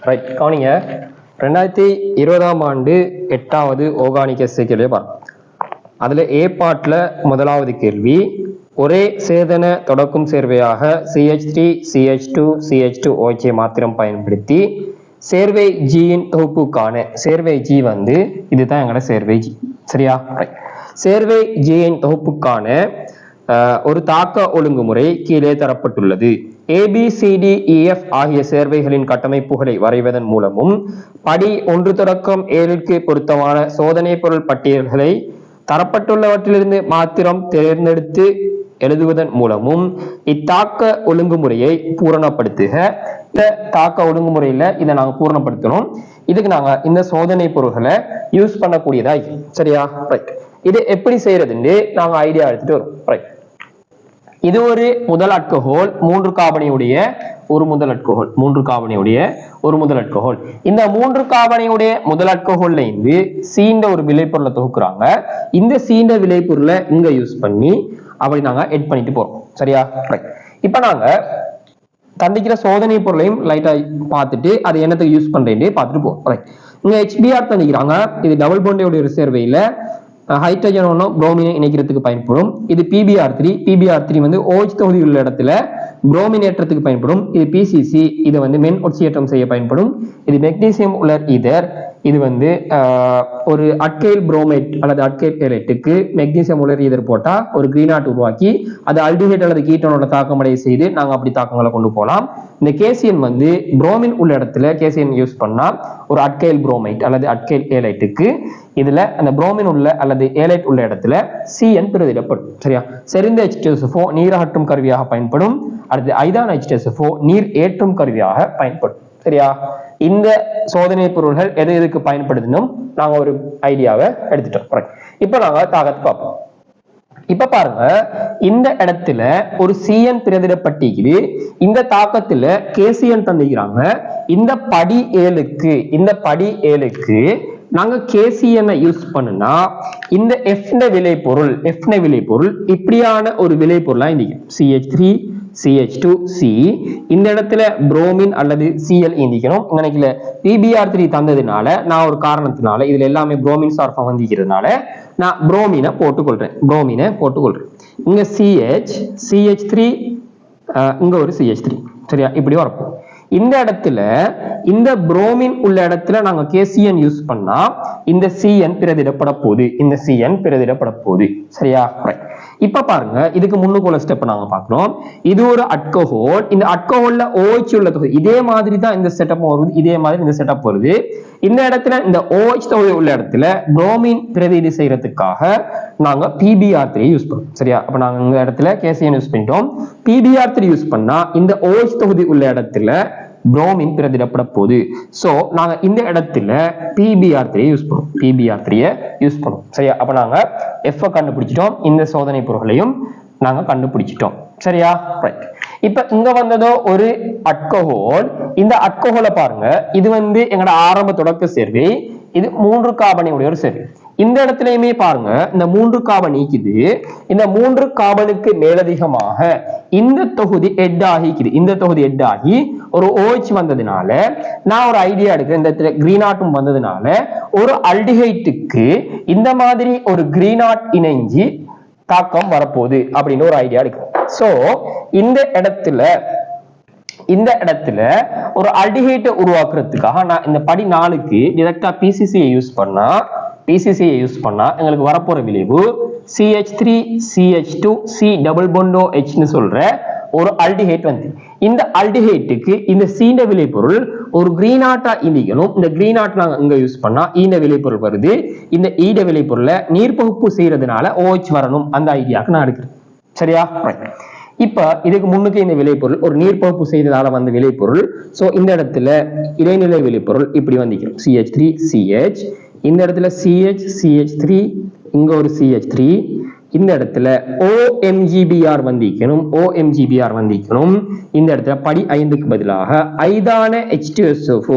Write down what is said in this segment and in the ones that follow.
Right கவனிங்க. 2020ஆம் ஆண்டு 8வது ஆர்கானிக் எஸ்ஏ கேள்வியை பாருங்க. அதுல ஏ பார்ட்ல முதலாவது கேள்வி, ஒரே சேதன தொடக்கும் சேர்வையாக CH3 CH2 CH2OH மாத்திரம் பயன்படுத்தி சேர்வை ஜியின் தொகுப்புக்கான சேர்வை ஜி வந்து இதுதான் எங்களோட சேர்வை ஜி. சரியா? சேர்வை ஜியின் தொகுப்புக்கான ஒரு தாக்க ஒழுங்குமுறை கீழே தரப்பட்டுள்ளது. ABCDEF ஆகிய சேர்வைகளின் கட்டமைப்புகளை வரைவதன் மூலமும் படி 1 தொடக்கம் 7க்கு பொருத்தமான சோதனை பொருள் பட்டியல்களை தரப்பட்டுள்ளவற்றிலிருந்து மாத்திரம் தேர்ந்தெடுத்து எழுதுவதன் மூலமும் இத்தாக்க ஒழுங்குமுறையை பூரணப்படுத்துக. இந்த தாக்க ஒழுங்குமுறையில இதை நாங்க பூரணப்படுத்தணும். இதுக்கு நாங்க இந்த சோதனை பொருள்களை யூஸ் பண்ணக்கூடியதா. சரியா? ரைட். இது எப்படி செய்யறதுன்னு நாங்க ஐடியா எடுத்துட்டு வரோம். ரைட். இது ஒரு முதல் அல்கஹால் 3 காபனையுடைய ஒரு முதல் அல்கஹால் 3 காபனையுடைய ஒரு முதல் அல்கஹால். இந்த 3 காபனையுடைய முதல் அல்கஹால்ல இருந்து சீண்ட ஒரு விளைபொருளை தொகுக்குறாங்க. இந்த சீண்ட விளைபொருளை இங்க யூஸ் பண்ணி அப்படி நாங்க எட் பண்ணிட்டு போறோம். சரியா? இப்ப நாங்க தந்திக்கிற சோதனை பொருளையும் லைட்டா பார்த்துட்டு அது என்னத்துக்கு யூஸ் பண்றேன்னு பார்த்துட்டு போறோம். இங்க HBr தந்திக்கிறாங்க. இது டபுள் பாண்டோட ஒரு சேர்வையில ஹைட்ரஜன் ஒன்னும் புரோமினை இணைக்கிறதுக்கு பயன்படும். இது PBr3 வந்து OH தொகுதி உள்ள இடத்துல புரோமின் ஏற்றத்துக்கு பயன்படும். இது PCC, இது வந்து மென் ஒட்சியேற்றம் செய்ய பயன்படும். இது மெக்னீசியம் உலர் ஈதர், இது வந்து ஒரு அட்கைல் புரோமைட் அல்லது அட்கைல் ஏலைட்டுக்கு மெக்னீசியம் உலர் ஈதர் போட்டா ஒரு கிரீனாட் உருவாக்கி அது அல்டிஹைட் அல்லது கீட்டோனோட தாக்கமடைய செய்து நாங்க அப்படி தாக்கங்களை கொண்டு போகலாம். இந்த கேசியன் வந்து புரோமின் உள்ள இடத்துல கேசியன் யூஸ் பண்ணா ஒரு அட்கைல் புரோமைட் அல்லது அட்கைல் ஏலைட்டுக்கு இதுல அந்த புரோமின் உள்ள அல்லது ஏலைட் உள்ள இடத்துல CN பிரதியிடப்படும். சரியா? செறிந்த H2SO நீர் அகற்றும் கருவியாக பயன்படும். அடுத்து ஐதான H2SO நீர் ஏற்றும் கருவியாக பயன்படும். சரியா? இந்த சோதனை பொருள்கள் எது எதுக்கு பயன்படுதுன்னு நாங்க ஒரு ஐடியாவை எடுத்துட்டோம். இப்ப நாங்க தாக்கத்தை பார்ப்போம். இப்ப பாருங்க, இந்த இடத்துல ஒரு CN பிரதியிடப்பட்டிருக்குது. இந்த தாக்கத்துல KCN தந்திக்கிறாங்க. இந்த படி 7க்கு நாங்க KCN யூஸ் பண்ணுனா இந்த F விளைபொருள் இப்படியான ஒரு விளைபொருளா இந்திக்கும். CH3 CH2C இந்த இடத்துல புரோமின் அல்லது Cl இந்திக்கணும். நினைக்கல PBr3 தந்ததுனால நான் ஒரு காரணத்தினால இதுல எல்லாமே புரோமின் சார்பா வந்திக்கிறதுனால நான் புரோமினை போட்டுக்கொள்றேன். இங்க CH3 இங்க ஒரு CH3. சரியா? இப்படி வரப்போம். இந்த இடத்துல இந்த புரோமின் உள்ள இடத்துல நாங்க KCN யூஸ் பண்ணா இந்த CN பிரதியிடப்பட போகுது. சரியா? இப்ப பாருங்க, இதுக்கு முன்னுக்குள்ள ஸ்டெப் நாங்க பார்க்கணும். இது ஒரு அல்கஹால். இந்த அல்கஹால்ல OH உள்ள தொகுதி இதே மாதிரி தான் இந்த செட்டப் வருது. இந்த இடத்துல இந்த OH தொகுதி உள்ள இடத்துல புரோமின் பிரதியீடு செய்யறதுக்காக நாங்க PBr3 யூஸ் பண்ணோம். சரியா? அப்ப நாங்க இந்த இடத்துல KCN யூஸ் பண்ணிட்டோம். PBr3 யூஸ் பண்ணா இந்த OH தொகுதி உள்ள இடத்துல புரோமின் பிரதியிடப்பட போகுது. சோ நாங்க இந்த இடத்துல PBr3 யூஸ் பண்ணுவோம். சரியா? அப்ப நாங்க F கண்டுபிடிச்சிட்டோம். இந்த சோதனை பொருள்களையும் நாங்க கண்டுபிடிச்சிட்டோம். சரியா? ரைட். இப்ப இங்க வந்ததோ ஒரு அல்கஹால். இந்த அல்கஹாலை பாருங்க, இது வந்து எங்களோட ஆரம்ப தொடக்க சேர்வை. இது 3 காபனையுடைய ஒரு சேர்வை. இந்த இடத்துலயுமே பாருங்க, இந்த 3 காபன் நீக்குது. இந்த 3 காபனுக்கு மேலதிகமாக இந்த தொகுதி ஹெட் ஆகி ஒரு OH வந்ததுனால நான் ஒரு ஐடியா எடுக்கிறேன். இந்த இடத்துல கிரீனாட்டும் வந்ததுனால ஒரு அல்டிஹைட்டுக்கு இந்த மாதிரி ஒரு கிரீனாட் இணைஞ்சி தாக்கம் வரப்போகுது அப்படின்னு ஒரு ஐடியா எடுக்கிறேன். சோ இந்த இடத்துல ஒரு அல்டிஹைட்டை உருவாக்குறதுக்காக நான் இந்த படி 4க்கு டைரக்டா PCCயை யூஸ் பண்ணா எங்களுக்கு வரப்போற விளைவு CH3 CH2 C double bond OH ன்னு சொல்ற ஒரு அல்டிஹைட் வந்து இந்த அல்டிஹைட்டுக்கு இந்த சீண்ட விளைபொருள் ஒரு கிரீனாட்டா இண்டிக்கணும். இந்த கிரீனாட் நாங்க இங்க யூஸ் பண்ணா ஈண்ட விளைபொருள் வருது. இந்த ஈட விளைபொருளை நீர்பகுப்பு செய்யறதுனால OH வரணும். அந்த ஐடியாக்கு நான் எடுக்கிறேன். சரியா? இப்ப இதுக்கு முன்னுக்கு இந்த விளைபொருள் ஒரு நீர்பகுப்பு செய்ததால வந்த விளைபொருள். சோ இந்த இடத்துல இடைநிலை விளைபொருள் இப்படி வந்திக்கும். CH3 CH, இந்த இடத்துல CH3, இங்க ஒரு CH3, இந்த இடத்துல OMGBr வந்திக்கணும். இந்த இடத்துல படி 5க்கு பதிலாக ஐதான H2SO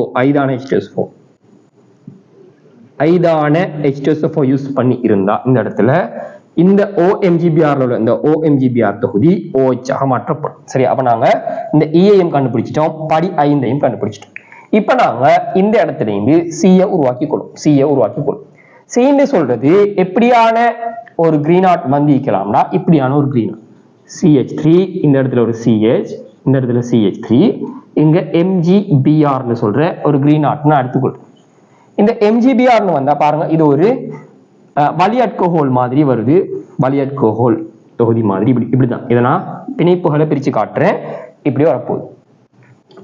யூஸ் பண்ணி இருந்தா இந்த இடத்துல இந்த OMGBr இந்த OMGBr தொகுதி OH ஆக மாற்றப்படும். சரி, அப்ப நாங்க இந்த EAM கண்டுபிடிச்சிட்டோம், படி 5ஐயும் கண்டுபிடிச்சிட்டோம். இப்ப நாங்க இந்த இடத்துல இருந்து சியை உருவாக்கிக்கொள்ளும். சின்னு சொல்றது எப்படியான ஒரு கிரீனாட் வந்திக்கலாம்னா இப்படியான ஒரு கிரீனாட் CH3, இந்த இடத்துல ஒரு CH, இந்த இடத்துல CH3, இங்க MgBr சொல்ற ஒரு கிரீனாட்னு எடுத்துக்கொள்ளும். இந்த MgBr வந்தா பாருங்க, இது ஒரு வலியட்கோஹோல் மாதிரி வருது. வலியட்கோஹோல் தொகுதி மாதிரி இப்படிதான். இதை நான் பிணைப்புகளை பிரிச்சு காட்டுறேன். இப்படி வரப்போகுது.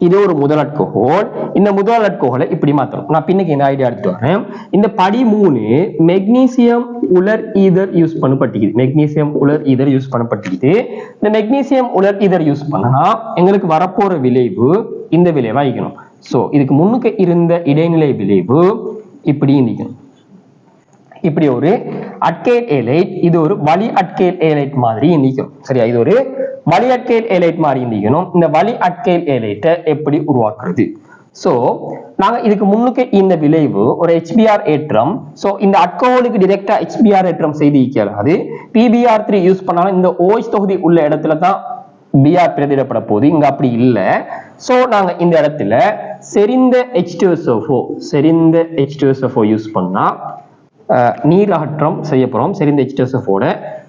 இது ஒரு முதல் அட்கோஹோல். இந்த முதல் அட்கோஹோலை இப்படி மாத்தணும். நான் பின்னுக்கு இந்த ஐடியா எடுத்துட்டு வரேன். இந்த படி 3 மெக்னீசியம் உலர் ஈதர் யூஸ் பண்ணப்பட்டிருக்குது. இந்த மெக்னீசியம் உலர் ஈதர் யூஸ் பண்ணா எங்களுக்கு வரப்போற விளைவு இந்த விளைவா இருக்கணும். சோ இதுக்கு முன்னுக்கு இருந்த இடைநிலை விளைவு இப்படி இருக்கணும். இப்படி ஒரு அட்கேட் ஏலைட், இது ஒரு வலி அட்கேட் ஏலைட் மாதிரி நிக்கணும். சரியா, இது ஒரு வலி அட்கேட் ஏலைட் மாதிரி நிக்கணும். இந்த வலி அட்கேட் ஏலைட்டை எப்படி உருவாக்குறது? சோ நாங்க இதுக்கு முன்னுக்கு இந்த விளைவு ஒரு HBr ஏற்றம். சோ இந்த அட்கோஹோலுக்கு டைரக்டா HBr ஏற்றம் செய்து இயலாது. PBr3 யூஸ் பண்ணாலும் இந்த OH தொகுதி உள்ள இடத்துல தான் Br பிரதியிடப்பட போகுது. இங்க அப்படி இல்ல. சோ நாங்க இந்த இடத்துல செறிந்த H2SO4 யூஸ் பண்ணா நீர் அகற்றம் செய்ய போறோம். செறிந்த H2SO4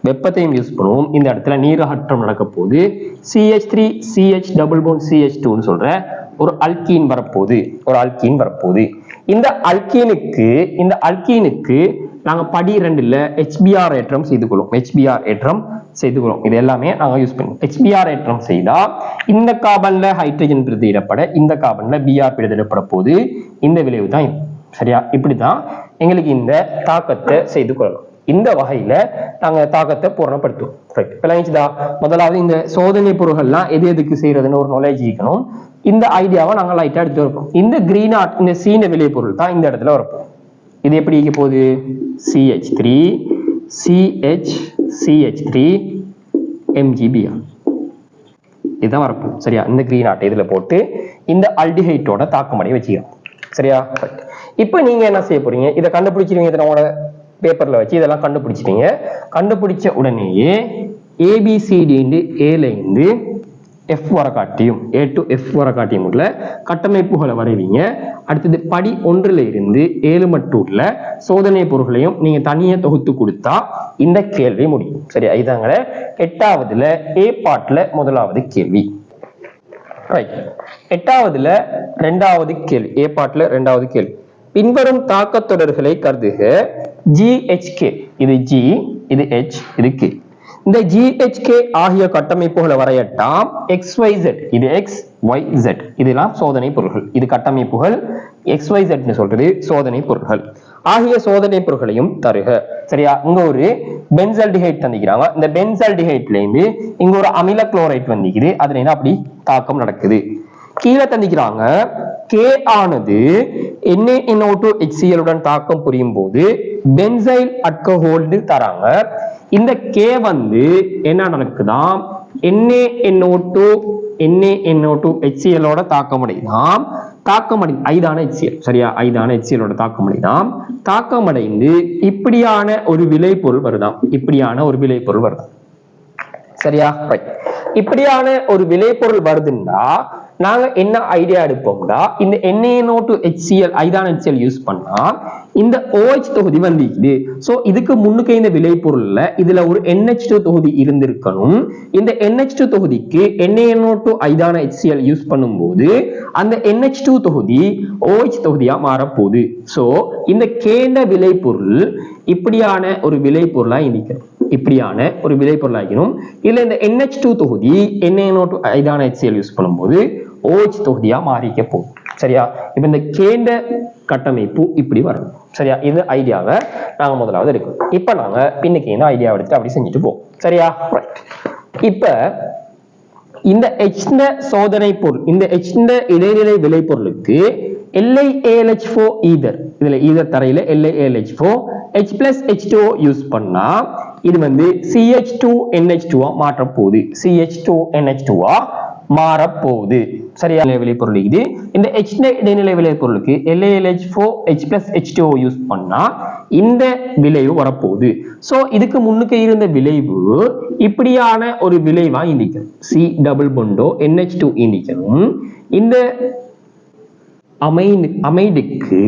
வெப்பத்தையும் யூஸ் பண்ணுவோம். இந்த இடத்துல நீர் அகற்றம் நடக்க போகுது. CH3 CH double bond CH2 ன்னு சொல்ற ஒரு அல்கீன் வரப்போகுது. இந்த அல்கீனுக்கு நாங்க படி 2ல HBr ஏற்றம் செய்துக்கொள்ளும். இது எல்லாமே நாங்க யூஸ் பண்ணுவோம். HBr ஏற்றம் செய்தா இந்த கார்பன்ல ஹைட்ரஜன் பிரதியிடப்பட, இந்த கார்பன்ல Br பிரதியிடப்பட போகுது. இந்த விளைவு தான். சரியா, இப்படிதான் எங்களுக்கு இந்த தாக்கத்தை செய்து கொள்ளலாம். இந்த வகையில நாங்க தாக்கத்தை பூரணப்படுத்துவோம். முதலாவது இந்த சோதனை பொருள்கள்லாம் எதுக்கு செய்யறதுன்னு ஒரு நாலேஜ் இருக்கணும். இந்த ஐடியாவை நாங்க லைட்டா எடுத்து வைப்போம். இந்த கிரீனாட், இந்த சீன விளை பொருள் தான் இந்த இடத்துல வரப்போம். இது எப்படி இருக்க போகுது? CH3 MgBr இதுதான் வரப்போம். சரியா, இந்த கிரீனாட் இதுல போட்டு இந்த அல்டிஹைட்டோட தாக்கமடை வச்சுக்கிறோம். சரியா, இப்ப நீங்க என்ன செய்ய போறீங்க? இதை கண்டுபிடிச்சிருவீங்க. இதனோட பேப்பர்ல வச்சு இதெல்லாம் கண்டுபிடிச்சிட்டீங்க. கண்டுபிடிச்ச உடனேயே ABCD Aல இருந்து F வர காட்டியும் A to F வர காட்டியும் உள்ள கட்டமைப்புகளை வரைவீங்க. அடுத்தது படி 1ல இருந்து 7 மட்டும் உள்ள சோதனை பொருள்களையும் நீங்க தனியே தொகுத்து கொடுத்தா இந்த கேள்வி முடியும். சரியா, இதாங்க 8வதுல A பார்ட்ல முதலாவது கேள்வி. ரைட், 8வதுல 2வது கேள்வி. A பார்ட்ல 2வது கேள்வி. பின்வரும் தாக்கத்தொடர்களை கருதுக. GHK, இது G, இது H, இது K. இந்த GHK ஆகிய கட்டமைப்புகளை வரையட்டாம். XYZ, இது XYZ, இதெல்லாம் சோதனை பொருள்கள். இது கட்டமைப்புகள். XYZ சொல்றது சோதனை பொருள்கள். ஆகிய சோதனை பொருள்களையும் தருக. சரியா, இங்க ஒரு பென்சால்டிஹைட் தந்திக்கிறாங்க. இந்த பென்சால்டிஹைட்ல இருந்து இங்க ஒரு அமில குளோரைட் வந்திக்குது. அதுல என்ன அப்படி தாக்கம் நடக்குது. கீழே தந்திக்கிறாங்க K ஆனது NaNO2 HCl உடன் தாக்கம் புரியும் போது பென்சைல் அல்கஹோல் தராங்க. இந்த K வந்து என்ன நடக்குதாம்? NaNO2 HCl ஓட தாக்கமடைதாம். ஐதான HCl. சரியா, ஐதான HCl ஓட தாக்கமடைதாம். தாக்கமடைந்து இப்படியான ஒரு விளைபொருள் வருதாம். சரியா, இப்படியான ஒரு விளைபொருள் வருதுன்னா நாங்க என்ன ஐடியா எடுப்போம்டா, இந்த NaNO2 HCl ஐதான HCl யூஸ் பண்ணா இந்த OH தொகுதி வந்திருக்குது. சோ இதுக்கு முன்னுக்கு இந்த விளைபொருள்ல இதுல ஒரு NH2 தொகுதி இருந்திருக்கணும். இந்த NH2 தொகுதிக்கு NaNO2 ஐதான HCl யூஸ் பண்ணும்போது அந்த NH2 தொகுதி OH தொகுதியா மாறப்போகுது. சோ இந்த கேண்ட விளைபொருள் இப்படியான ஒரு விளைபொருளா இருக்கணும். இல்ல இந்த NH2 தொகுதி NaNO2 ஐதான HCl யூஸ் பண்ணும்போது OH தொகுதியா மாறிக்க போகும். சரியா, இப்ப இந்த கேண்ட கட்டமைப்பு இப்படி வரணும். சரியா, இது ஐடியாவை நாங்க முதலாவது எடுக்கணும். இப்ப நாங்க பின்னுக்கு இந்த ஐடியாவை எடுத்து அப்படி செஞ்சுட்டு போவோம். சரியா, இப்ப இந்த H சோதனை பொருள், இந்த H இடைநிலை விளைபொருளுக்கு LiAlH4 ஈதர், இதுல ஈதர் தரையில LiAlH4 H plus H2O use பண்ணா இது வந்து CH2NH2 மாற்றப்போகுது. மாறப்போகுது. சரியா, விளைபொருள் இது. இந்த H இடைநிலை விளைபொருளுக்கு LiAlH4 H plus H2O use பண்ணா இந்த விளைவு வரப்போகுது. சோ இதுக்கு முன்னுக்கு இருந்த விளைவு இப்படியான ஒரு விளைவா இண்டிக்கணும். C டபுள் பாண்டோ NH2 இண்டிக்கணும். இந்த அமைடுக்கு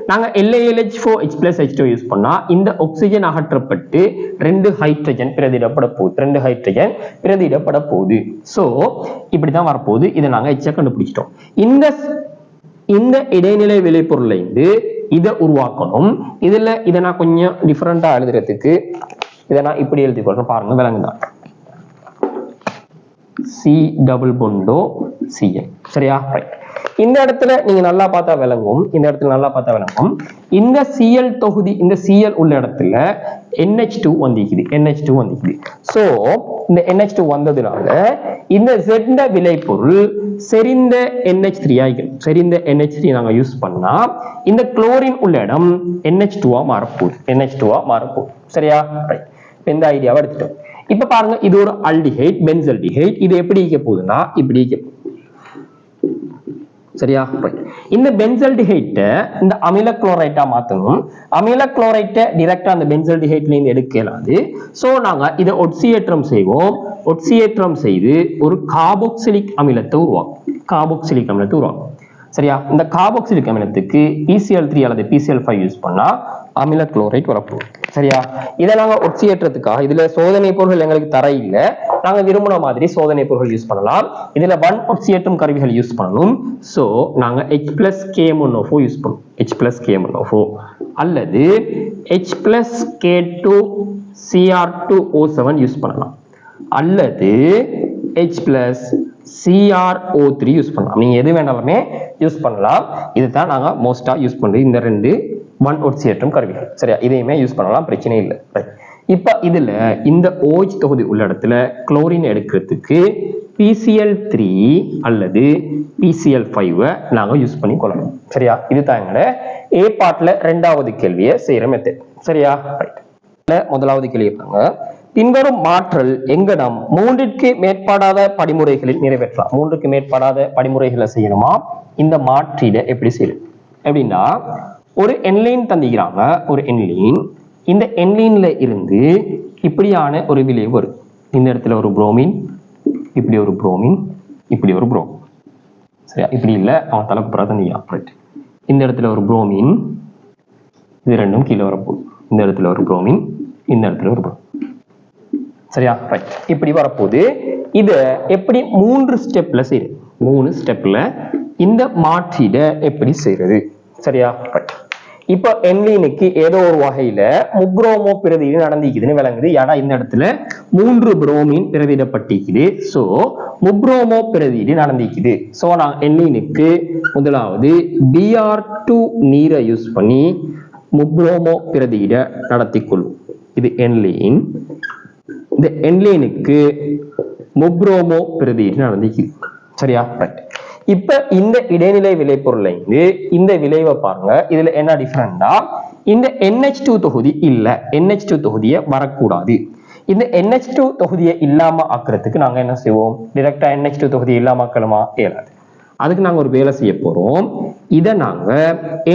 நாங்க LaLH4H+H2 யூஸ் பண்ணா இந்த ஆக்சிஜன் அகற்றப்பட்டு 2 ஹைட்ரஜன் பிரதியிடப்பட போகுது. சோ இப்படிதான் வரப்போகுது. இதை நாங்க H கண்டுபிடிச்சிட்டோம். இந்த இடைநிலை விளைபொருளை இதை உருவாக்கணும். இதை நான் கொஞ்சம் டிஃபரெண்டா எழுதுறதுக்கு இதை நான் இப்படி எழுதி கொள்றேன். பாருங்க, விளங்குதான். C டபுள் பொண்டோ Cl. சரியா? ரைட். இந்த இடத்துல நீங்க நல்லா பார்த்தா விளங்கும். இந்த Cl தொகுதி, இந்த Cl உள்ள இடத்துல NH2 வந்திருக்குது. சோ இந்த NH2 வந்ததுனால இந்த Z விளைபொருள் செறிந்த NH3 ஆகிடும். செறிந்த NH3 நாங்க யூஸ் பண்ணா இந்த குளோரின் உள்ள இடம் NH2 மாறப்போகுது. சரியா? ரைட். இந்த ஐடியாவை எடுத்துட்டோம். இப்ப பாருங்க, இது ஒரு அல்டிஹைட், பென்சல்டிஹைட். இது எப்படி இருக்க போகுதுன்னா இப்படி இருக்க போகுது. சரியா? இந்த பென்சல்டிஹைட்ட இந்த அமில குளோரைட்டா மாத்தணும். அமில குளோரைட்டை டைரக்டா அந்த பென்சல்டிஹைட்ல இருந்து எடுக்கலாது. சோ நாங்க இதை ஒட்சியேற்றம் செய்வோம். ஒட்சியேற்றம் செய்து ஒரு கார்பாக்சிலிக் அமிலத்தை உருவாக்கும். சரியா? இந்த கார்பாக்சிலிக் அமிலத்துக்கு PCl3 அல்லது PCl5 யூஸ் பண்ணா அமில குளோரைட் வரப்போகுது. சரியா? இதை நாங்க ஒட்சியேற்றத்துக்காக இதுல சோதனை பொருட்கள் எங்களுக்கு தர இல்ல, நாங்க விரும்பின மாதிரி சோதனை பொருட்கள் யூஸ் பண்ணலாம். இதுல 1 ஒட்சியேற்றும் கருவிகள் யூஸ் பண்ணணும். சோ நாங்க H+K1O4 யூஸ் பண்ணுவோம். H+K1O4 அல்லது H+K2Cr2O7 யூஸ் பண்ணலாம், அல்லது H+Cr O3 யூஸ் பண்ணலாம். நீங்க எது வேணாலுமே யூஸ் பண்ணலாம். இதுதான் நாங்க மோஸ்டா யூஸ் பண்றது, இந்த 2 1 ஒட்சியேற்றும் கருவிகள். சரியா? இதையுமே யூஸ் பண்ணலாம், பிரச்சனை இல்லை. இப்ப இதுல இந்த OH தொகுதி உள்ள இடத்துல குளோரின் எடுக்கிறதுக்கு PCl3 அல்லது PCl5 நாங்க யூஸ் பண்ணி கொள்ளணும். சரியா? இதுதான் எங்களோட A பார்ட்ல 2வது கேள்வியை செய்யற மெத்தட். சரியா? முதலாவது கேள்வி பாருங்க. பின்வரும் மாற்றல் எங்கடம் 3ற்கு மேற்படாத படிமுறைகளில் நிறைவேற்றலாம். 3ற்கு மேற்படாத படிமுறைகளை செய்யணுமா? இந்த மாற்றீட எப்படி செய்யணும் அப்படின்னா, ஒரு என்லைன் தந்திக்கிறாங்க. ஒரு என்லைன், இந்த என்லைன்ல இருந்து இப்படியான ஒரு விளைவு வரும். இந்த இடத்துல ஒரு புரோமின், இப்படி ஒரு புரோமின், இப்படி ஒரு புரோமின். சரியா? இப்படி இல்ல, அவன் தலைப்பு புறா தந்திக்கிறான். இந்த இடத்துல ஒரு புரோமின், இது ரெண்டும் கீழே வரப்போகுது. இந்த இடத்துல ஒரு புரோமின், இந்த இடத்துல ஒரு புரோமின். சரியா? ரைட். இப்படி வரப்போகுது. இத எப்படி 3 ஸ்டெப்ல செய்யறது? 3 ஸ்டெப்ல இந்த மாற்றீட எப்படி செய்யறது? சரியா? ரைட். இப்ப என்லைனுக்கு ஏதோ ஒரு வகையில முப்ரோமோ பிரதியீடு நடந்திக்குதுன்னு விளங்குது. ஏன்னா இந்த இடத்துல 3 புரோமின் பிரதியிடப்பட்டிருக்குது. சோ முப்ரோமோ பிரதியீடு நடந்திக்குது. சோ நான் என்லைனுக்கு முதலாவது Br2 நீரை யூஸ் பண்ணி முப்ரோமோ பிரதியீட நடத்தி கொள்வோம். இது என்லைன். இந்த என்லைனுக்கு முப்ரோமோ பிரதியீடு நடந்திக்குது. சரியா? ரைட். இப்ப இந்த இடைநிலை விளைபொருளை இந்த விளைவை பாருங்க. இதுல என்ன டிஃபரெண்டா, இந்த NH2 தொகுதி இல்ல, NH2 தொகுதியை வரக்கூடாது. இந்த NH2 தொகுதியை இல்லாம ஆக்குறதுக்கு நாங்க என்ன செய்வோம்? டைரக்டா NH2 தொகுதியை இல்லாம ஆக்கலாமா? இயலாது. அதுக்கு நாங்க ஒரு வேலை செய்ய போறோம். இதை நாங்க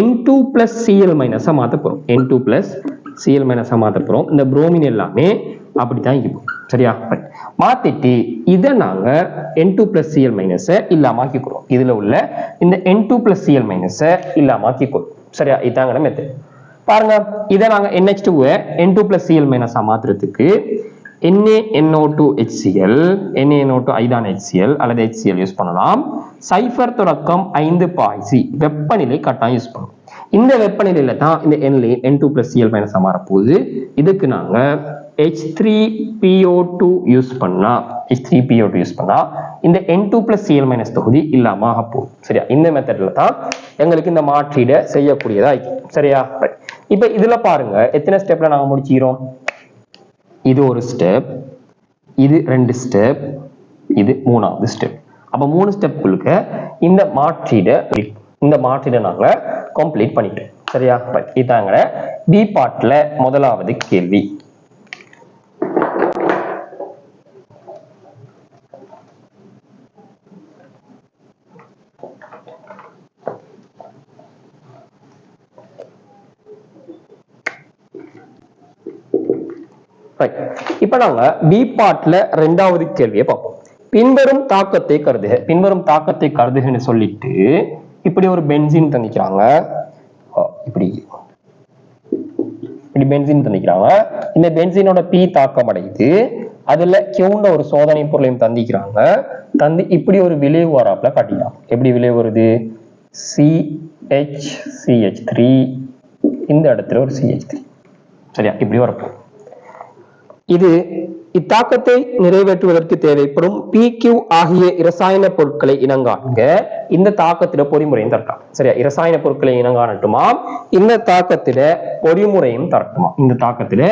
N2+Cl- மாத்த போறோம். N2+Cl- மாத்த போறோம். இந்த புரோமின் எல்லாமே அப்படித்தான் இருக்கும். சரியா? மாத்திட்டு இதை நாங்க N2+Cl- இல்லாம ஆக்கிக்கிறோம். இதுல உள்ள இந்த N2+Cl- இல்லாம ஆக்கிக்கிறோம். சரியா? இதாங்க மெத்தட். பாருங்க, இதை நாங்க NH2 N2+Cl- மாத்துறதுக்கு NaNO2HCl, NaNO2 ஐதான் HCl அல்லது HCl யூஸ் பண்ணலாம். சைஃபர் தொடக்கம் 5 பாய்சி வெப்பநிலை கட்டாயம் யூஸ் பண்ணணும். இந்த வெப்பநிலையில தான் இந்த என்லைன் N2+Cl- மாறப்போகுது. இதுக்கு நாங்க H3PO2 யூஸ் பண்ணா இந்த N2+Cl- தொகுதி இல்லாம போகுது. சரியா? இந்த மெத்தட்ல தான் எங்களுக்கு இந்த மாற்றீட செய்யக்கூடியதா இருக்கு. சரியா? இப்ப இதுல பாருங்க, எத்தனை ஸ்டெப்ல நாங்க முடிச்சுக்கிறோம்? இது ஒரு ஸ்டெப், இது 2 ஸ்டெப், இது 3வது ஸ்டெப். அப்ப 3 ஸ்டெப்புகளுக்க இந்த மாற்றீட நாங்க கம்ப்ளீட் பண்ணிட்டோம். சரியா? இதாங்க B பார்ட்ல முதலாவது கேள்வி. இப்ப நாங்க B பார்ட்ல 2வது கேள்வியை பார்ப்போம். பின்வரும் தாக்கத்தை கருதுகன்னு சொல்லிட்டு இப்படி ஒரு பென்சீன் தந்திக்கிறாங்க. இப்படி பென்சீன் தந்திக்கிறாங்க. இந்த பென்சீனோட பி தாக்கம் அடையுது. அதுல கியூண்ட ஒரு சோதனை பொருளையும் தந்திக்கிறாங்க. தந்து இப்படி ஒரு விளைவு வராப்புல காட்டிக்கலாம். எப்படி விளைவு வருது? CH3 இந்த இடத்துல ஒரு CH3. சரியா? இப்படி வரப்போ இது இத்தாக்கத்தை நிறைவேற்றுவதற்கு தேவைப்படும் PQ ஆகிய இரசாயன பொருட்களை இனங்காண்க. இந்த தாக்கத்தில பொறிமுறையும் தரட்டும். சரியா? இரசாயன பொருட்களை இனங்காணட்டுமா, இந்த தாக்கத்தில பொறிமுறையும் தரட்டுமா, இந்த தாக்கத்தில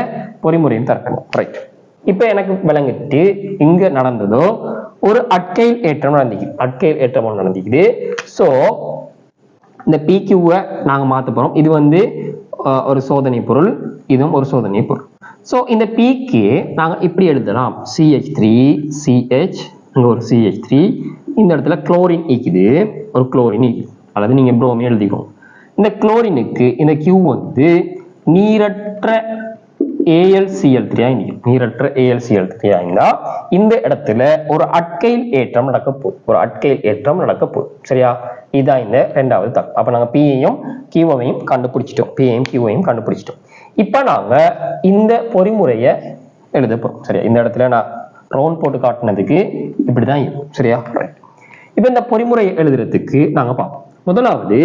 பொறிமுறையும் தரட்டுமா. ரைட். இப்ப எனக்கு விளங்கிட்டு இங்க நடந்ததோ ஒரு அட்கைல் ஏற்றம் நடந்துக்குது. அட்கைல் ஏற்றம் நடந்துக்குது. சோ இந்த PQ-வை நாங்க மாத்த போறோம். இது வந்து ஒரு சோதனை பொருள், இதுவும் ஒரு சோதனை பொருள். சோ இந்த PK நாங்க இப்படி எழுதலாம். CH3 CH, இங்க ஒரு CH3, இந்த இடத்துல குளோரின் ஈக்குது, ஒரு குளோரின் ஈக்குது, அல்லது நீங்க புரோமின் எழுதிக்கோங்க. இந்த குளோரினுக்கு இந்த Q வந்து நீரற்ற AlCl3 நீரற்ற AlCl3 ஆயிருந்தா இந்த இடத்துல ஒரு அட்கைல் ஏற்றம் நடக்க போகுது. ஒரு அட்கைல் ஏற்றம் நடக்க போகுது. சரியா? இதான் இந்த இரண்டாவது தாக்கம். அப்ப நாங்க P-யையும் Q-வையும் கண்டுபிடிச்சிட்டோம். P-யையும் Q-வையும் கண்டுபிடிச்சிட்டோம். இப்ப நாங்க இந்த பொறிமுறையை எழுத போறோம். சரியா? இந்த இடத்துல நான் ரவுண்ட் போட்டு காட்டினதுக்கு இப்படிதான் இருக்கும். சரியா? இப்ப இந்த பொறிமுறையை எழுதுறதுக்கு நாங்க பார்ப்போம். முதலாவது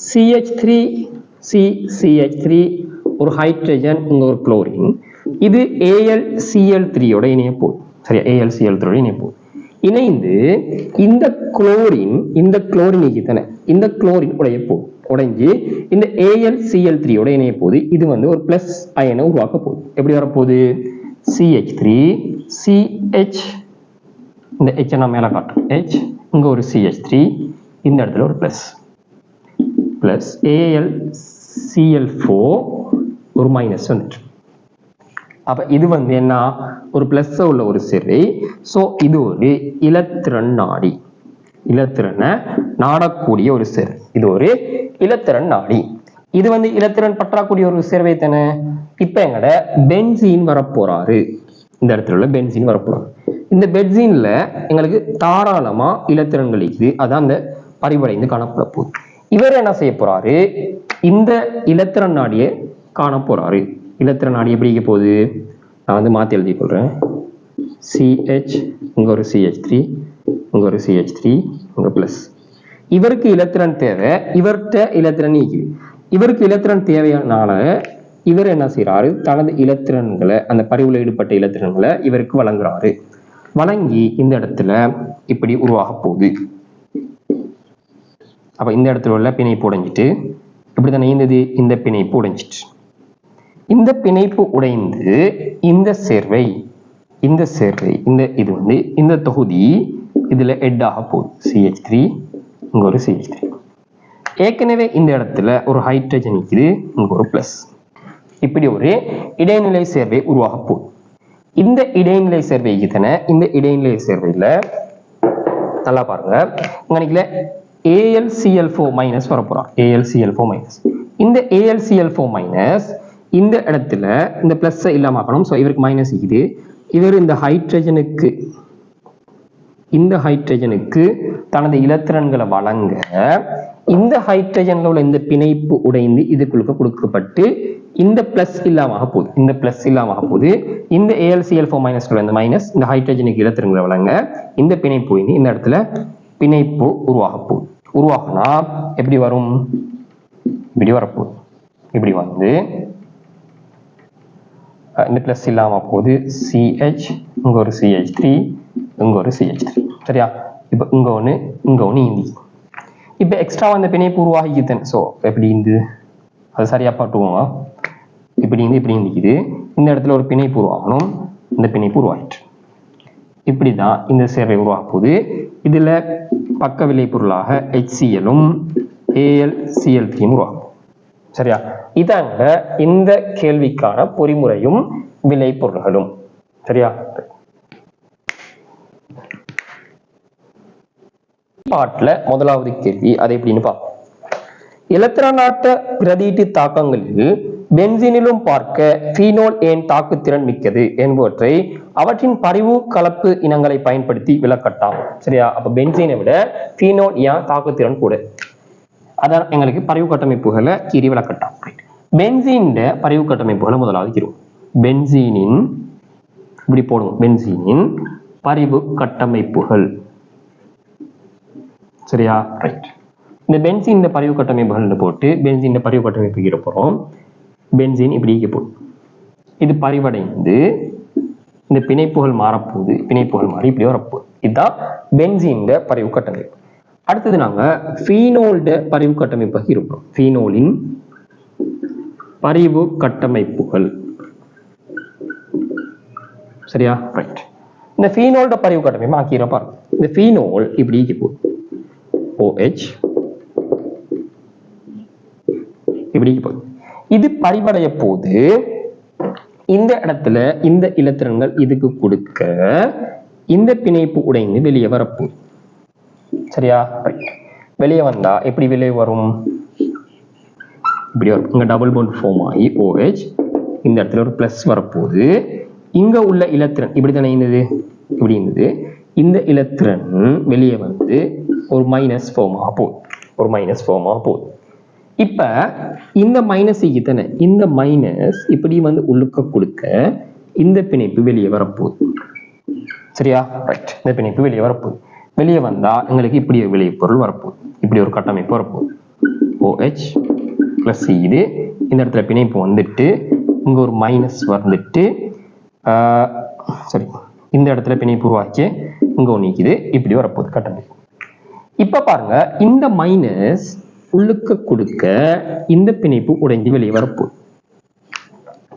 CH3 ஒரு ஹைட்ரஜன், இங்க ஒரு குளோரின், இது AlCl3 யோட இணைய போகுது. சரியா? AlCl3 யோட இணைய போகுது. இணைந்து இந்த குளோரின் தானே, இந்த குளோரின் உடைய போகுது. உடைஞ்சு இந்த AlCl3 யோட இணைய போகுது. இது வந்து ஒரு பிளஸ் அயனை உருவாக்க போகுது. எப்படி வரப்போகுது? CH3 CH, இந்த H நான் மேல காட்டுறேன். H, இங்க ஒரு CH3, இந்த இடத்துல ஒரு பிளஸ் AlCl4 ஒரு மைனஸ் வந்துட்டு. அப்ப இது வந்து என்ன? ஒரு பிளஸ் உள்ள ஒரு சேர்வை. சோ இது ஒரு இலத்திரன் நாடி, இலத்திரனை நாடக்கூடிய ஒரு சேர்வை. இது ஒரு இலத்திரன் நாடி. இது வந்து இலத்திரன் பற்றாக்கூடிய ஒரு சேர்வை தானே. இப்ப எங்கட பென்சீன் வரப்போறாரு. இந்த இடத்துல உள்ள பென்சீன் வரப்போறாரு. இந்த பென்சீன்ல எங்களுக்கு தாராளமா இலத்திரன்கள் இருக்குது. அதான் அந்த பரிவடைந்து காணப்பட போகுது. இவர் என்ன செய்ய போறாரு? இந்த இலத்திரன் நாடியை காண போறாரு. இலத்திரன் நாடி எப்படி போகுது? நான் வந்து மாத்தி எழுதி கொள்றேன். CH, இங்க ஒரு CH3, இங்க ஒரு CH3, இங்க பிளஸ். இவருக்கு இலத்திரன் தேவை, இவர்கிட்ட இலத்திரன் நீக்குது. இவருக்கு இலத்திரன் தேவையானால இவர் என்ன செய்யறாரு? தனது இலத்திரன்களை, அந்த பரிவுல ஈடுபட்ட இலத்திரன்களை இவருக்கு வழங்குறாரு. வழங்கி இந்த இடத்துல இப்படி உருவாக போகுது. அப்ப இந்த இடத்துல உள்ள பிணைப்பு உடைஞ்சிட்டு இப்படித்தானே இருந்தது. இந்த பிணைப்பு உடைஞ்சிட்டு, இந்த பிணைப்பு உடைந்து இந்த சேர்வை இந்த இது வந்து இந்த தொகுதி இதுல ஹெட் ஆக போகுது. CH3, இங்க ஒரு CH3. ஏற்கனவே இந்த இடத்துல ஒரு ஹைட்ரஜன் இருக்குது, இங்க ஒரு பிளஸ். இப்படி ஒரு இடைநிலை சேர்வை உருவாக போகுது. இந்த இடைநிலை சேர்வைக்கு தானே, இந்த இடைநிலை சேர்வையில நல்லா பாருங்க, இங்க AlCl4 மைனஸ் வரப்போறான். AlCl4 minus. இந்த AlCl4 மைனஸ் இந்த இடத்துல இந்த பிளஸ் இல்லாம ஆக்கணும். சோ இவருக்கு மைனஸ் இருக்குது. இவர் இந்த ஹைட்ரஜனுக்கு தனது இலத்திரன்களை வழங்க இந்த ஹைட்ரஜன்ல உள்ள இந்த பிணைப்பு உடைந்து இதுக்குள்ள கொடுக்கப்பட்டு இந்த பிளஸ் இல்லாம போகுது. இந்த பிளஸ் இல்லாம போகுது. இந்த AlCl4 மைனஸ் இந்த மைனஸ் இந்த ஹைட்ரஜனுக்கு இலத்திரன்களை வழங்க இந்த பிணைப்பு உடைந்து இந்த இடத்துல பிணைப்பு உருவாக போகுது. உருவாகனா எப்படி வரும்? இப்படி வரப்போகுது. இப்படி வந்து இந்த பிளஸ் இல்லாம போகுது. CH, இங்க ஒரு CH3, இங்க ஒரு CH3. சரியா? இப்ப இங்க ஒண்ணு இந்தி. இப்ப எக்ஸ்ட்ரா அந்த பிணைப்பு உருவாகிக்குது. சோ எப்படி இருந்து அது சரியா பாட்டுவோங்க. இப்படி இந்திக்குது. இந்த இடத்துல ஒரு பிணைப்பு உருவாகணும். இந்த பிணைப்பு உருவாயிட்டு இப்படிதான் இந்த சேர்வை உருவாக போகுது. இதுல பக்க விளைபொருளாக HCl-ம் AlCl3 உருவாகும். சரியா? இதாங்க இந்த கேள்விக்கான பொறிமுறையும் விளைபொருள்களும். சரியா? பாட்டுல முதலாவது கேள்வி அதை எப்படின்னு பார்ப்போம். இலத்திரனாட்ட பிரதியீட்டு தாக்கங்களில் பென்சீனிலும் பார்க்க பீனோல் ஏன் தாக்குத்திறன் மிக்கது என்பவற்றை அவற்றின் பரிவு கலப்பு இனங்களை பயன்படுத்தி விளக்கட்டாம். சரியா? அப்ப பென்சீனை விட பீனோல் ஏன் தாக்குத்திறன் கூட. அதான் எங்களுக்கு பரிவு கட்டமைப்புகளை கீறி விளக்கட்டும். பென்சீன் பரிவு கட்டமைப்புகளை முதலாவது கீறுவோம். பென்சீனின் இப்படி போடுவோம். பென்சீனின் பரிவு கட்டமைப்புகள். சரியா? ரைட். இந்த பென்சீன் பரிவு கட்டமைப்புகள் போட்டு பென்சீன் பரிவு கட்டமைப்பு கீற போறோம். பென்சீன் இப்படி போடும். இது பரிவடைந்து இந்த பிணைப்புகள் மாறப்போகுது. பிணைப்புகள் மாறி இப்படி வரப்போகுது. இதுதான் பென்சீன் பரிவு கட்டமைப்பு. அடுத்தது நாங்க ஃபீனோல்ட பரிவு கட்டமைப்பாக இருப்போம். ஃபீனோலின் பரிவு கட்டமைப்புகள். சரியா? ரைட். இந்த ஃபீனோல்ட பரிவு கட்டமைப்பு ஆக்கிரப்பா. இந்த ஃபீனோல் இப்படி போகுது. OH இப்படி போகுது. இது பரிவடைய போது இந்த இடத்துல இந்த இலத்திரன்கள் இதுக்கு கொடுக்க இந்த பிணைப்பு உடைந்து வெளியே வரப்போகுது. சரியா? வெளியே வந்தா எப்படி வெளியே வரும்? இப்படி வரும். இங்க டபுள் பாண்ட் ஃபார்ம் ஆகி OH இந்த இடத்துல ஒரு பிளஸ் வரப்போகுது. இங்க உள்ள இலத்திரன் இப்படி தானே இருந்தது, இப்படி இருந்தது. இந்த இலத்திரன் வெளியே வந்து ஒரு மைனஸ் ஃபார்ம் ஆக போகுது. ஒரு மைனஸ் ஃபார்ம் ஆக போகுது. இப்ப இந்த மைனஸ் தானே, இந்த மைனஸ் இப்படி வந்து உள்ளுக்க கொடுக்க இந்த பிணைப்பு வெளியே வரப்போகுது. சரியா? ரைட். இந்த பிணைப்பு வெளியே வரப்போகுது. வெளியே வந்தா எங்களுக்கு இப்படி வெளியே பொருள் வரப்போகுது. இப்படி ஒரு கட்டமைப்பு வரப்போகுது. OH பிளஸ் இது இந்த இடத்துல பிணைப்பு வந்துட்டு இங்க ஒரு மைனஸ் வந்துட்டு சரி இந்த இடத்துல பிணைப்பு உருவாக்கி இங்க ஒன்று நிற்குது. இப்படி வரப்போகுது கட்டமைப்பு. இப்ப பாருங்க, இந்த மைனஸ் உள்ளுக்க கொடுக்க இந்த பிணைப்பு உடைஞ்சு வெளியே வரப்போகுது.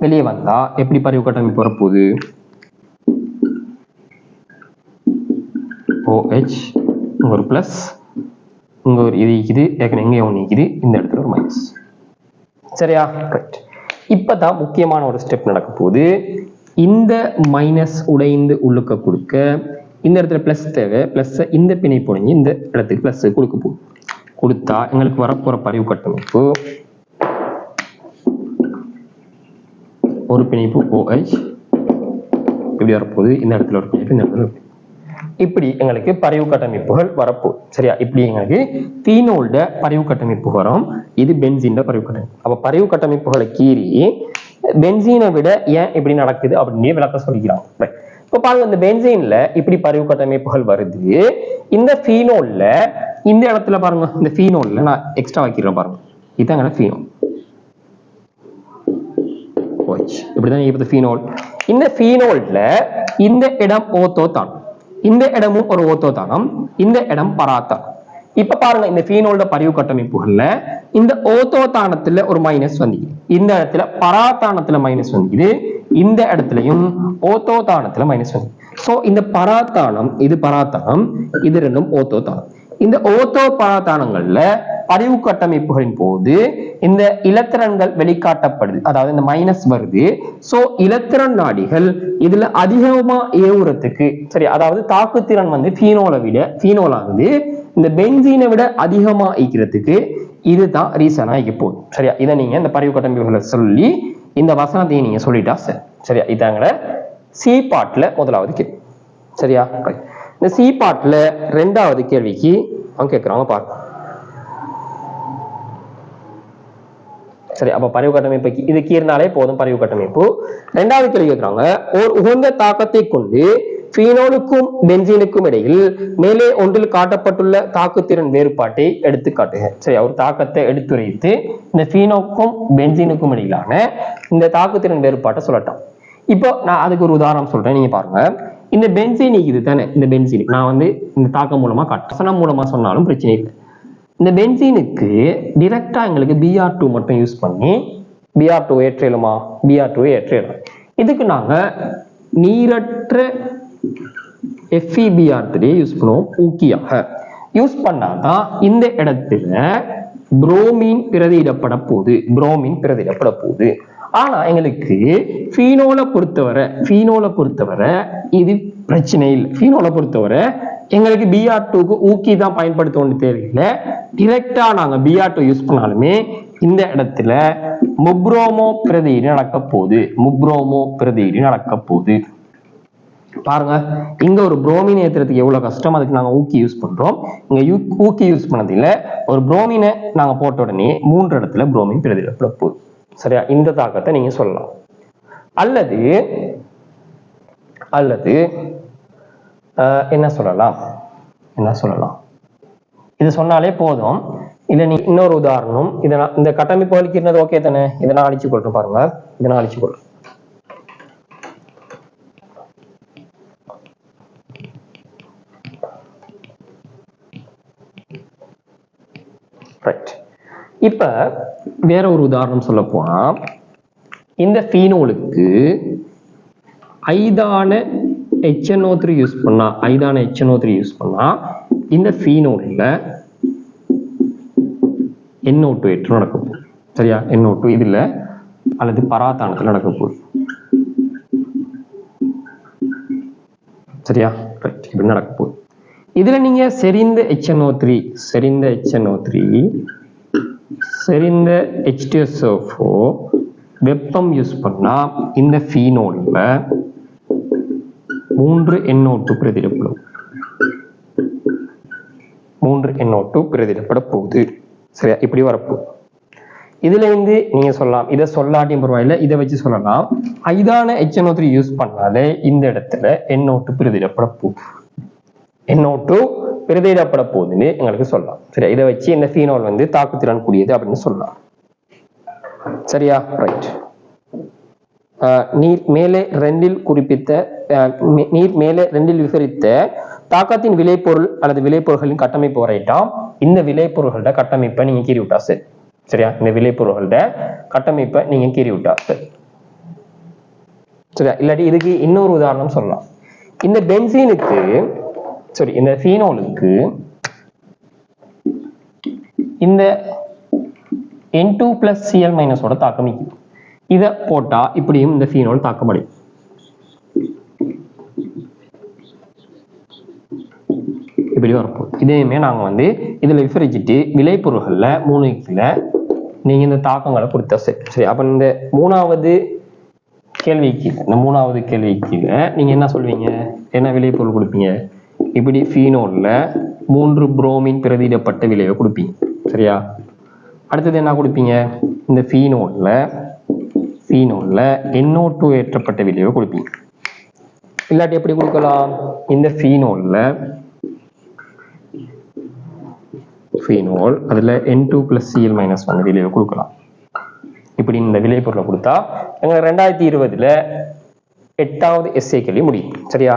வெளியே வந்தா எப்படி பரிவு கட்டமைப்பு வரப்போகுது? OH இங்க ஒரு பிளஸ், இங்க ஒரு இது இருக்குது, ஏற்கனவே இங்கே ஒன்று இருக்குது, இந்த இடத்துல ஒரு மைனஸ். சரியா? ரைட். இப்பதான் முக்கியமான ஒரு ஸ்டெப் நடக்க போகுது. இந்த மைனஸ் உடைந்து உள்ளுக்க கொடுக்க இந்த இடத்துல பிளஸ் தேவை. பிளஸ் இந்த பிணைப்பு உடைஞ்சு இந்த இடத்துக்கு பிளஸ் கொடுக்க போகுது. கொடுத்தா எங்களுக்கு வரப்போற பரிவு கட்டமைப்பு ஒரு பிணைப்பு OH இப்படி வரப்போகுது. இந்த இடத்துல ஒரு பிணைப்பு, இந்த இடத்துல இப்படி எங்களுக்கு பரிவு கட்டமைப்புகள் வரப்போகுது. சரியா? இப்படி எங்களுக்கு ஃபீனோல்ட பரிவு கட்டமைப்பு வரும். இது பென்சீன் பரிவு கட்டமைப்பு. அப்ப பரிவு கட்டமைப்புகளை கீறி பென்சீனை விட ஏன் இப்படி நடக்குது அப்படின்னு விளக்க சொல்லிக்கிறாங்க. இப்ப பாருங்க, இந்த பென்சீன்ல இப்படி பரிவு கட்டமைப்புகள் வருது. இந்த ஃபீனோல்ல இந்த இடத்துல பாருங்க, இந்த ஃபீனோல்ல நான் எக்ஸ்ட்ரா வைக்கிறேன் பாருங்க. இதாங்க ஃபீனோல். இப்படிதான் இப்ப ஃபீனோல். இந்த ஃபீனோல்ல இந்த இடம் ஓத்தோதான், இந்த இடமும் ஒரு ஓத்தோதானம், இந்த இடம் பராத்தான். இப்ப பாருங்க, இந்த ஃபீனோல்ட பரிவு கட்டமைப்புகள்ல இந்த ஓத்தோதானத்துல ஒரு மைனஸ் வந்து, இந்த இடத்துல பராத்தானத்துல மைனஸ் வந்து, இந்த இடத்துலயும் ஓத்தோதானத்துல மைனஸ் வந்து. சோ இந்த பராத்தானம், இது பராத்தானம், இது ரெண்டும் ஓத்தோதானம். இந்த ஓத்தோ பராத்தானங்கள்ல பரிவு கட்டமைப்புகளின் போது இந்த இலத்திரன்கள் வெளிக்காட்டப்படுது, அதாவது இந்த மைனஸ் வருது. சோ இலத்திரன் நாடிகள் இதுல அதிகமா ஏவுறதுக்கு, சரி, அதாவது தாக்குத்திறன் வந்து ஃபீனோலானது இந்த பென்சீனை விட அதிகமா ஈக்கிறதுக்கு இதுதான் ரீசனா ஆகி போகுது. சரியா? இதை நீங்க இந்த பரிவு கட்டமைப்புகளை சொல்லி இந்த வசனத்தையும் நீங்க சொல்லிட்டா சரி. சரியா? இதாங்க சி பார்ட்ல முதலாவது கேள்வி. சரியா? இந்த சி பார்ட்ல ரெண்டாவது கேள்விக்கு அவங்க கேட்கிறாங்க பாருங்க. சரி, அப்ப பரிவு கட்டமைப்பு இது கீறினாலே போதும். பரிவு கட்டமைப்பு ரெண்டாவது கேள்வி கேட்கிறாங்க. ஒரு உகந்த தாக்கத்தை கொண்டு ஃபீனோலுக்கும் பென்சீனுக்கும் இடையில் மேலே ஒன்றில் காட்டப்பட்டுள்ள தாக்குத்திறன் வேறுபாட்டை எடுத்து காட்டுக. சரி, ஒரு தாக்கத்தை எடுத்துரைத்து இந்த ஃபீனோக்கும் பென்சீனுக்கும் இடையிலான இந்த தாக்குத்திறன் வேறுபாட்டை சொல்லட்டும். இப்போ நான் அதுக்கு ஒரு உதாரணம் சொல்றேன், நீங்க பாருங்க. இந்த பென்சீன் இது தானே, இந்த பென்சீன் நான் வந்து இந்த தாக்கம் மூலமா வசனம் மூலமா சொன்னாலும் பிரச்சனை இல்லை. இந்த பென்சீனுக்கு டிரெக்டா எங்களுக்கு Br2 மட்டும் யூஸ் பண்ணி Br2 ஏற்றலுமா? Br2 ஏற்றலாம். இதுக்கு நாங்க நீரற்ற FeBr3 யூஸ் பண்ணுவோம். ஊக்கியாக யூஸ் பண்ணாதான் இந்த இடத்துல புரோமின் பிரதியிடப்பட போகுது. ஆனா எங்களுக்கு ஃபீனோலை பொறுத்தவரை இது பிரச்சனை இல்லை. ஃபீனோலை பொறுத்தவரை எங்களுக்கு Br2க்கு ஊக்கி தான் பயன்படுத்த தேவையில்லை. டிரெக்டா நாங்க Br2 யூஸ் பண்ணாலுமே இந்த இடத்துல முப்ரோமோ பிரதியீடு நடக்க போகுது. பாருங்க, இங்க ஒரு புரோமின் ஏத்துறதுக்கு எவ்வளவு கஷ்டம், அதுக்கு நாங்க ஊக்கி யூஸ் பண்றோம். இங்க ஊக்கி யூஸ் பண்ணதில்ல, ஒரு புரோமினை நாங்க போட்ட உடனே 3 இடத்துல புரோமின் பிரதியிடப்பட போகுது. சரியா, இந்த தாக்கத்தை நீங்க சொல்லலாம். அல்லது என்ன சொல்லலாம், இது சொன்னாலே போதும். இல்ல நீ இன்னொரு உதாரணம், இந்த கட்டமைப்பு அளிக்கிறது ஓகே தானே, இதை நான் அழிச்சு கொள்றேன். பாருங்க, இதை நான் அழிச்சு கொள்றேன். இப்ப வேற ஒரு உதாரணம் சொல்ல போனா, இந்த ஃபீனோலுக்கு ஐதான HNO3 யூஸ் பண்ணா இந்த ஃபீனோல்ல NO2 ஏற்றம் நடக்க போகுது. சரியா, NO2 இதுல அல்லது பராத்தானத்துல நடக்க போகுது. சரியா, இப்படி நடக்க போகுது. இதுல நீங்க செறிந்த HNO3 செறிந்த H2SO4 வெப்பம் யூஸ் பண்ணா இந்த ஃபீனோல்ல 3 NO2 பிரதியிடப்படும். 3 NO2 பிரதியிடப்பட போகுது. சரியா, இப்படி வரப்போகுது. இதுல இருந்து நீங்க சொல்லலாம், இதை சொல்லாட்டியும் பரவாயில்ல, இதை வச்சு சொல்லலாம், ஐதான HNO3 யூஸ் பண்ணாலே இந்த இடத்துல NO2 பிரதியிடப்பட போகுது. NO2 பிரதியிடப்பட போகுதுன்னு எங்களுக்கு சொல்லலாம். சரியா, இதை வச்சு இந்த ஃபீனோல் வந்து தாக்குத்திறன் கூடியது அப்படின்னு சொல்லலாம். சரியா, ரைட். நீர் மேலே ரெண்டில் விவரித்த தாக்கத்தின் விளைபொருள் அல்லது விளைபொருள்களின் கட்டமைப்பு வரையிட்டாம். இந்த விளைபொருள்களோட கட்டமைப்பை நீங்க கீறி விட்டா சரி. சரியா, இந்த விளைபொருள்களோட கட்டமைப்பை நீங்க கீறி விட்டா சரி. சரியா, இல்லாட்டி இதுக்கு இன்னொரு உதாரணம் சொல்லலாம். இந்த பென்சீனுக்கு இந்த ஃபீனோலுக்கு இந்த N2+Cl- ஓட தாக்கம் நிற்கும். இதை போட்டா இப்படியும் இந்த ஃபீனோல் தாக்கமடையும். இப்படி வரப்போகுது. இதேமே நாங்க வந்து இதுல விவரிச்சுட்டு விளைபொருள்கள்ல 3 நீங்க இந்த தாக்கங்களை கொடுத்தா சரி. அப்ப இந்த மூணாவது கேள்விக்கு நீங்க என்ன சொல்வீங்க, என்ன விளைபொருள் கொடுப்பீங்க? இப்படி ஃபீனோல்ல 3 புரோமின் பிரதியிடப்பட்ட விளைவை கொடுப்பீங்க. சரியா, அடுத்தது என்ன கொடுப்பீங்க? இந்த ஃபீனோல்ல NO2 ஏற்றப்பட்ட விளைவை கொடுப்பீங்க. இல்லாட்டி எப்படி கொடுக்கலாம்? இந்த ஃபீனோல் அதுல N2+Cl- விளைவை கொடுக்கலாம். இப்படி இந்த விளைபொருளை கொடுத்தா எங்க 2020 8வது எஸ்ஏ கேள்வி முடியும். சரியா?